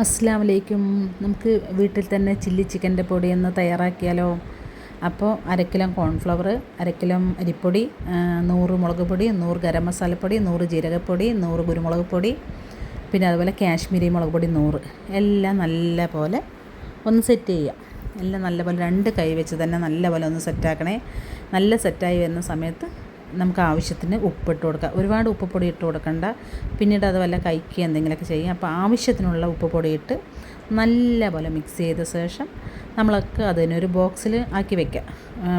അസ്സലാമു അലൈക്കും. നമുക്ക് വീട്ടിൽ തന്നെ ചില്ലി ചിക്കൻ്റെ പൊടി ഒന്ന് തയ്യാറാക്കിയാലോ? അപ്പോൾ 1 കിലോ കോൺഫ്ലവർ, 1 കിലോ അരിപ്പൊടി, 100 മുളക് പൊടി, 100 ഗരം മസാലപ്പൊടി, 100 ജീരകപ്പൊടി, 100 കുരുമുളക് പൊടി, പിന്നെ അതുപോലെ കാശ്മീരി മുളക് പൊടി 100, എല്ലാം നല്ല പോലെ ഒന്ന് സെറ്റ് ചെയ്യുക. എല്ലാം നല്ലപോലെ 2 കൈ വെച്ച് തന്നെ നല്ലപോലെ ഒന്ന് സെറ്റാക്കണേ. നല്ല സെറ്റായി വരുന്ന സമയത്ത് നമുക്ക് ആവശ്യത്തിന് ഉപ്പിട്ട് കൊടുക്കുക. ഒരുപാട് ഉപ്പ് പൊടി ഇട്ട് കൊടുക്കണ്ട, പിന്നീട് അത് വല്ല കൈക്ക് എന്തെങ്കിലുമൊക്കെ ചെയ്യും. അപ്പോൾ ആവശ്യത്തിനുള്ള ഉപ്പ് പൊടി ഇട്ട് നല്ലപോലെ മിക്സ് ചെയ്ത ശേഷം നമ്മളൊക്കെ അതിനൊരു ബോക്സിൽ ആക്കി വയ്ക്കുക.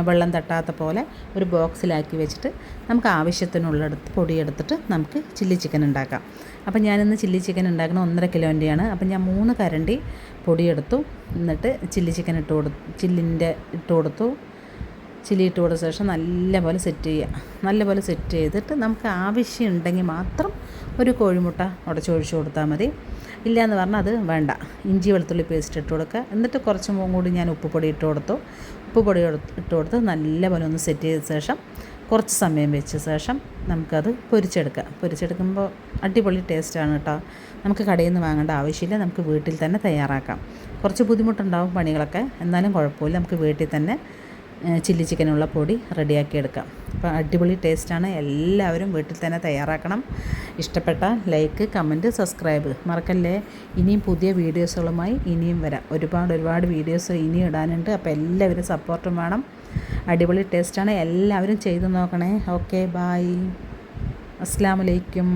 വെള്ളം തട്ടാത്ത പോലെ ഒരു ബോക്സിലാക്കി വെച്ചിട്ട് നമുക്ക് ആവശ്യത്തിനുള്ളടുത്ത് പൊടിയെടുത്തിട്ട് നമുക്ക് ചില്ലി ചിക്കൻ ഉണ്ടാക്കാം. അപ്പോൾ ഞാനിന്ന് ചില്ലി ചിക്കൻ ഉണ്ടാക്കുന്ന 1.5 കിലോൻ്റെയാണ്. അപ്പം ഞാൻ 3 കരണ്ടി പൊടിയെടുത്തു. എന്നിട്ട് ചില്ലി ചിക്കൻ ഇട്ട് കൊടുത്തു. ചില്ലി ഇട്ട് കൊടുത്ത ശേഷം നല്ലപോലെ സെറ്റ് ചെയ്യുക. നല്ലപോലെ സെറ്റ് ചെയ്തിട്ട് നമുക്ക് ആവശ്യമുണ്ടെങ്കിൽ മാത്രം ഒരു കോഴിമുട്ട ഉടച്ചൊഴിച്ച് കൊടുത്താൽ മതി. ഇല്ലയെന്ന് പറഞ്ഞാൽ അത് വേണ്ട. ഇഞ്ചി വെളുത്തുള്ളി പേസ്റ്റ് ഇട്ട് കൊടുക്കുക. എന്നിട്ട് കുറച്ച് കൂടി ഞാൻ ഉപ്പുപൊടി ഇട്ട് കൊടുത്തു. ഉപ്പുപൊടി ഇട്ട് കൊടുത്ത് നല്ലപോലെ ഒന്ന് സെറ്റ് ചെയ്ത ശേഷം കുറച്ച് സമയം വെച്ച ശേഷം നമുക്കത് പൊരിച്ചെടുക്കുമ്പോൾ അടിപൊളി ടേസ്റ്റാണ് കേട്ടോ. നമുക്ക് കടയിൽ നിന്ന് വാങ്ങേണ്ട ആവശ്യമില്ല, നമുക്ക് വീട്ടിൽ തന്നെ തയ്യാറാക്കാം. കുറച്ച് ബുദ്ധിമുട്ടുണ്ടാവും പണികളൊക്കെ, എന്നാലും കുഴപ്പമില്ല. നമുക്ക് വീട്ടിൽ തന്നെ ചില്ലി ചിക്കനുള്ള പൊടി റെഡിയാക്കി എടുക്കാം. അപ്പോൾ അടിപൊളി ടേസ്റ്റാണ്. എല്ലാവരും വീട്ടിൽ തന്നെ തയ്യാറാക്കണം. ഇഷ്ടപ്പെട്ട ലൈക്ക്, കമൻറ്റ്, സബ്സ്ക്രൈബ് മറക്കല്ലേ. ഇനിയും പുതിയ വീഡിയോസുകളുമായി ഇനിയും വരാം. ഒരുപാട് വീഡിയോസ് ഇനിയും ഇടാനുണ്ട്. അപ്പോൾ എല്ലാവരും സപ്പോർട്ടും വേണം. അടിപൊളി ടേസ്റ്റാണ്. എല്ലാവരും ചെയ്ത് നോക്കണേ. Okay, bye. അസ്സലാമു അലൈക്കും.